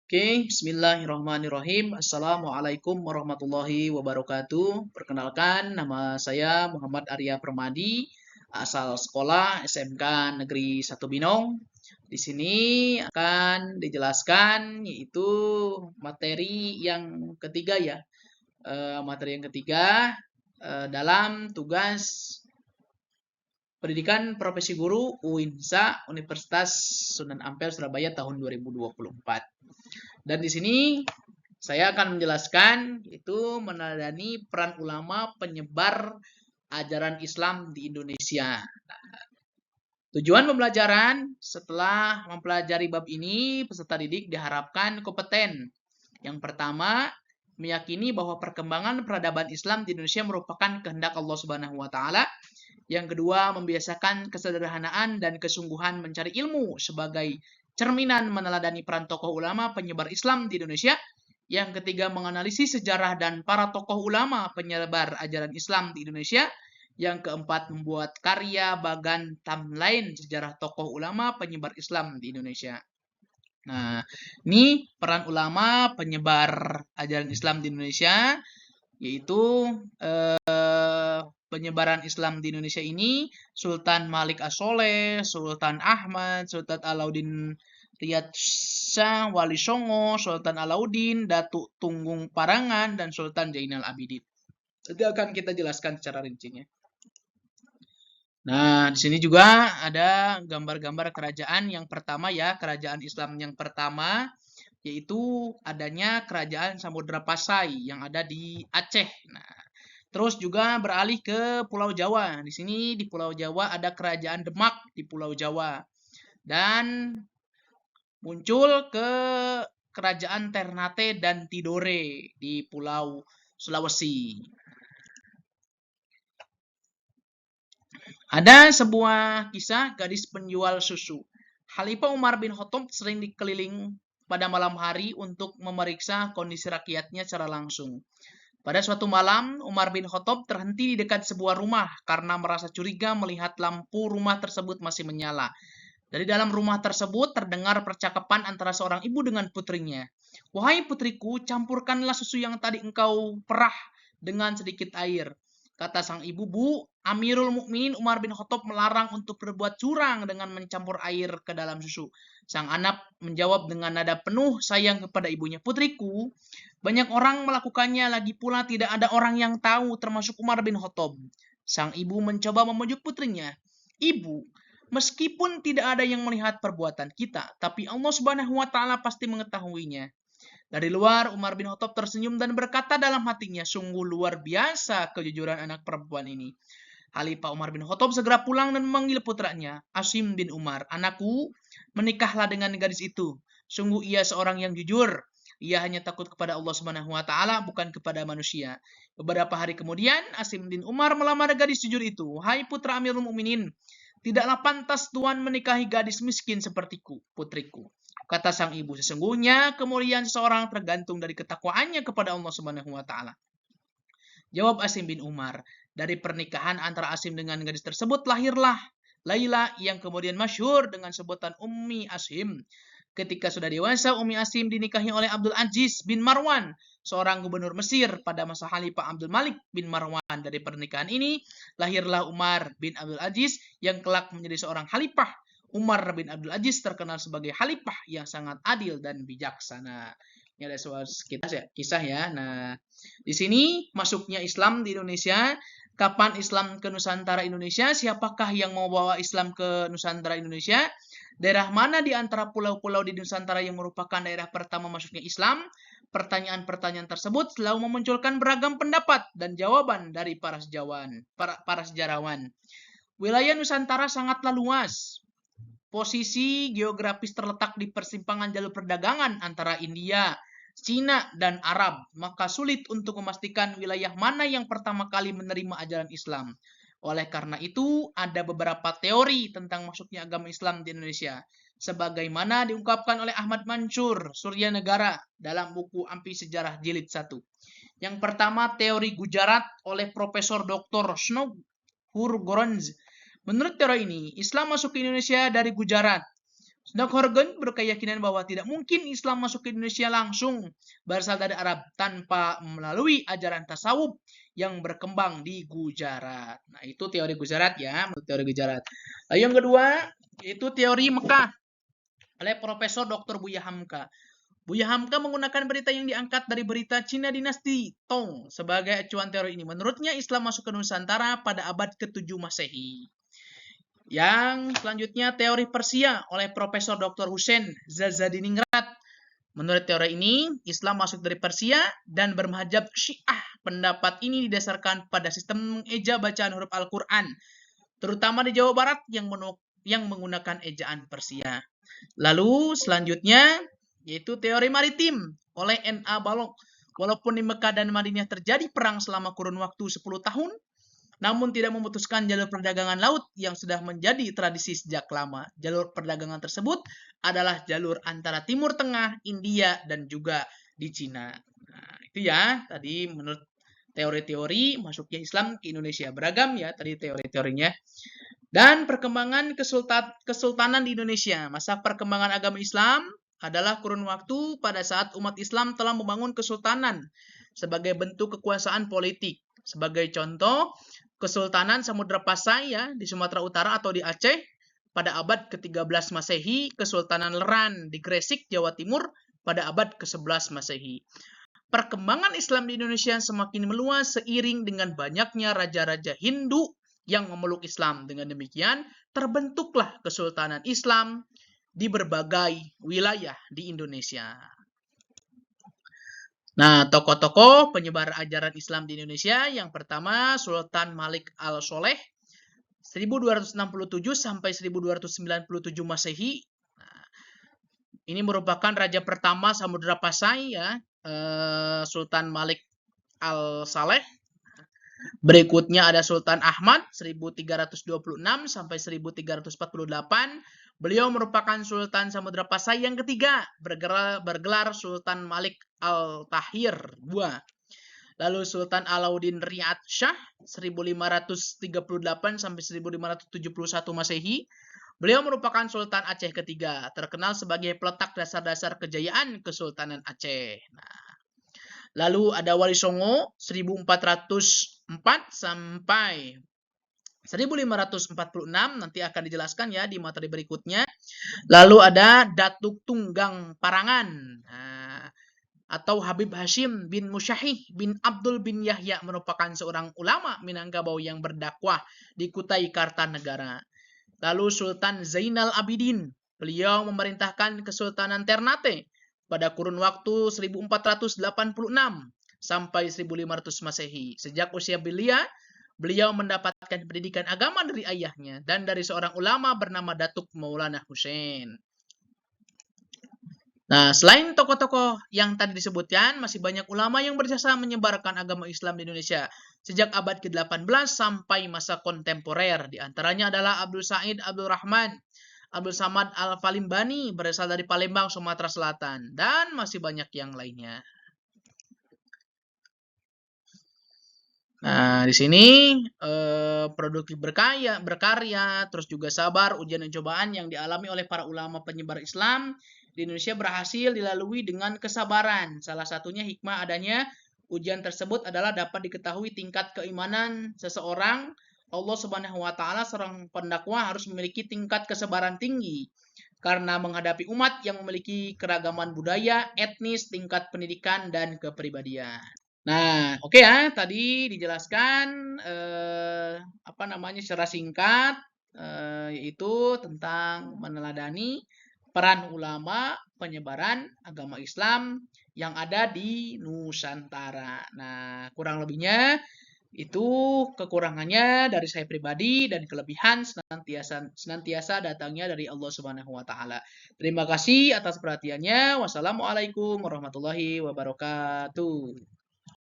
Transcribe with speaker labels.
Speaker 1: Oke, bismillahirrahmanirrahim. Assalamualaikum warahmatullahi wabarakatuh. Perkenalkan, nama saya Muhammad Arya Permadi, asal sekolah SMK Negeri 1 Binong. Di sini akan dijelaskan yaitu materi yang ketiga ya. Materi yang ketiga dalam tugas Pendidikan Profesi Guru UINSA Universitas Sunan Ampel Surabaya tahun 2024. Dan di sini saya akan menjelaskan itu meneladani peran ulama penyebar ajaran Islam di Indonesia. Tujuan pembelajaran setelah mempelajari bab ini, peserta didik diharapkan kompeten. Yang pertama, meyakini bahwa perkembangan peradaban Islam di Indonesia merupakan kehendak Allah Subhanahu wa taala. Yang kedua, membiasakan kesederhanaan dan kesungguhan mencari ilmu sebagai cerminan meneladani peran tokoh ulama penyebar Islam di Indonesia. Yang ketiga, menganalisis sejarah dan para tokoh ulama penyebar ajaran Islam di Indonesia. Yang keempat, membuat karya bagan timeline sejarah tokoh ulama penyebar Islam di Indonesia. Nah, ini peran ulama penyebar ajaran Islam di Indonesia, yaitu penyebaran Islam di Indonesia ini Sultan Malik As-Soleh, Sultan Ahmad, Sultan Alauddin Riyad Shah, Wali Songo, Sultan Alauddin, Datuk Tunggung Parangan, dan Sultan Zainal Abidin. Nanti akan kita jelaskan secara rincinya. Nah, di sini juga ada gambar-gambar kerajaan yang pertama ya, kerajaan Islam yang pertama yaitu adanya kerajaan Samudra Pasai yang ada di Aceh. Nah, terus juga beralih ke Pulau Jawa. Di sini di Pulau Jawa ada kerajaan Demak di Pulau Jawa. Dan muncul ke kerajaan Ternate dan Tidore di Pulau Sulawesi. Ada sebuah kisah gadis penjual susu. Khalifah Umar bin Khattab sering dikeliling pada malam hari untuk memeriksa kondisi rakyatnya secara langsung. Pada suatu malam, Umar bin Khattab terhenti di dekat sebuah rumah karena merasa curiga melihat lampu rumah tersebut masih menyala. Dari dalam rumah tersebut terdengar percakapan antara seorang ibu dengan putrinya. "Wahai putriku, campurkanlah susu yang tadi engkau perah dengan sedikit air." Kata sang ibu, "Bu, Amirul Mukminin Umar bin Khattab melarang untuk berbuat curang dengan mencampur air ke dalam susu." Sang anak menjawab dengan nada penuh sayang kepada ibunya, "Putriku, banyak orang melakukannya, lagi pula tidak ada orang yang tahu termasuk Umar bin Khattab." Sang ibu mencoba memujuk putrinya, "Ibu, meskipun tidak ada yang melihat perbuatan kita, tapi Allah Subhanahu wa taala pasti mengetahuinya." Dari luar, Umar bin Khattab tersenyum dan berkata dalam hatinya, "Sungguh luar biasa kejujuran anak perempuan ini." Khalifah Umar bin Khattab segera pulang dan memanggil putranya, Asim bin Umar. "Anakku, menikahlah dengan gadis itu. Sungguh ia seorang yang jujur. Ia hanya takut kepada Allah Subhanahu wa taala, bukan kepada manusia." Beberapa hari kemudian, Asim bin Umar melamar gadis jujur itu. "Hai putra Amirul Mukminin, tidaklah pantas tuan menikahi gadis miskin sepertiku, putriku." Kata sang ibu, "Sesungguhnya kemuliaan seseorang tergantung dari ketakwaannya kepada Allah Subhanahu wa taala." Jawab Asim bin Umar, "Dari pernikahan antara Asim dengan gadis tersebut lahirlah Laila yang kemudian masyhur dengan sebutan Ummi Asim." Ketika sudah dewasa, Ummi Asim dinikahi oleh Abdul Aziz bin Marwan, seorang gubernur Mesir pada masa Khalifah Abdul Malik bin Marwan. Dari pernikahan ini lahirlah Umar bin Abdul Aziz yang kelak menjadi seorang khalifah. Umar bin Abdul Aziz terkenal sebagai khalifah yang sangat adil dan bijaksana. Ini ada sebuah kisah ya. Nah, di sini masuknya Islam di Indonesia. Kapan Islam ke Nusantara Indonesia? Siapakah yang mau bawa Islam ke Nusantara Indonesia? Daerah mana di antara pulau-pulau di Nusantara yang merupakan daerah pertama masuknya Islam? Pertanyaan-pertanyaan tersebut selalu memunculkan beragam pendapat dan jawaban dari para sejarawan. Wilayah Nusantara sangatlah luas. Posisi geografis terletak di persimpangan jalur perdagangan antara India, Cina, dan Arab, maka sulit untuk memastikan wilayah mana yang pertama kali menerima ajaran Islam. Oleh karena itu, ada beberapa teori tentang masuknya agama Islam di Indonesia, sebagaimana diungkapkan oleh Ahmad Mansur Surya Negara dalam buku Ampi Sejarah Jilid 1. Yang pertama, teori Gujarat oleh Profesor Dr. Snow Hurgoronz. Menurut teori ini, Islam masuk ke Indonesia dari Gujarat. Snok Horgen berkeyakinan bahwa tidak mungkin Islam masuk ke Indonesia langsung berasal dari Arab tanpa melalui ajaran tasawuf yang berkembang di Gujarat. Nah, itu teori Gujarat ya, teori Gujarat. Lalu yang kedua, itu teori Mekah oleh Profesor Dr. Buya Hamka. Buya Hamka menggunakan berita yang diangkat dari berita Cina dinasti Tong sebagai acuan teori ini. Menurutnya Islam masuk ke Nusantara pada abad ke-7 Masehi. Yang selanjutnya teori Persia oleh Profesor Dr. Hussein Zazadiningrat. Menurut teori ini, Islam masuk dari Persia dan bermadzhab Syiah. Pendapat ini didasarkan pada sistem eja bacaan huruf Al-Quran, terutama di Jawa Barat yang menggunakan ejaan Persia. Lalu selanjutnya yaitu teori maritim oleh N.A. Balog. Walaupun di Mekah dan Madinah terjadi perang selama kurun waktu 10 tahun, namun tidak memutuskan jalur perdagangan laut yang sudah menjadi tradisi sejak lama. Jalur perdagangan tersebut adalah jalur antara Timur Tengah, India, dan juga di Cina. Nah, itu ya tadi menurut teori-teori masuknya Islam ke Indonesia. Beragam ya tadi teori-teorinya. Dan perkembangan kesultanan di Indonesia. Masa perkembangan agama Islam adalah kurun waktu pada saat umat Islam telah membangun kesultanan sebagai bentuk kekuasaan politik. Sebagai contoh, Kesultanan Samudra Pasai ya di Sumatera Utara atau di Aceh pada abad ke-13 Masehi, Kesultanan Leran di Gresik, Jawa Timur pada abad ke-11 Masehi. Perkembangan Islam di Indonesia semakin meluas seiring dengan banyaknya raja-raja Hindu yang memeluk Islam. Dengan demikian, terbentuklah Kesultanan Islam di berbagai wilayah di Indonesia. Nah, tokoh-tokoh penyebar ajaran Islam di Indonesia, yang pertama Sultan Malik Al-Soleh, 1267 sampai 1297 Masehi. Nah, ini merupakan raja pertama Samudra Pasai ya, Sultan Malik Al-Saleh. Berikutnya ada Sultan Ahmad 1326 sampai 1348. Beliau merupakan Sultan Samudra Pasai yang ketiga, bergelar Sultan Malik Al-Tahir II. Lalu Sultan Alauddin Riyad Shah 1538 sampai 1571 Masehi. Beliau merupakan Sultan Aceh ketiga, terkenal sebagai peletak dasar-dasar kejayaan Kesultanan Aceh. Nah, lalu ada Wali Songo 1404 sampai 1546, nanti akan dijelaskan ya di materi berikutnya. Lalu ada Datuk Tunggang Parangan, nah, atau Habib Hashim bin Musyahih bin Abdul bin Yahya, merupakan seorang ulama Minangkabau yang berdakwah di Kutai Kartanegara. Lalu Sultan Zainal Abidin, beliau memerintahkan Kesultanan Ternate pada kurun waktu 1486 sampai 1500 Masehi. Sejak usia beliau mendapatkan pendidikan agama dari ayahnya dan dari seorang ulama bernama Datuk Maulana Hussein. Nah, selain tokoh-tokoh yang tadi disebutkan, masih banyak ulama yang berjasa menyebarkan agama Islam di Indonesia sejak abad ke-18 sampai masa kontemporer. Di antaranya adalah Abdul Said Abdul Rahman, Abdul Samad Al-Falimbani, berasal dari Palembang, Sumatera Selatan, dan masih banyak yang lainnya. Nah, di sini produktif berkarya, terus juga sabar, ujian dan cobaan yang dialami oleh para ulama penyebar Islam di Indonesia berhasil dilalui dengan kesabaran. Salah satunya hikmah adanya ujian tersebut adalah dapat diketahui tingkat keimanan seseorang. Allah Subhanahu wa taala seorang pendakwah harus memiliki tingkat kesabaran tinggi karena menghadapi umat yang memiliki keragaman budaya, etnis, tingkat pendidikan dan kepribadian. Nah, oke ya, tadi dijelaskan secara singkat yaitu tentang meneladani peran ulama penyebaran agama Islam yang ada di Nusantara. Nah, kurang lebihnya itu kekurangannya dari saya pribadi dan kelebihan senantiasa datangnya dari Allah Subhanahu wa taala. Terima kasih atas perhatiannya. Wassalamualaikum warahmatullahi wabarakatuh.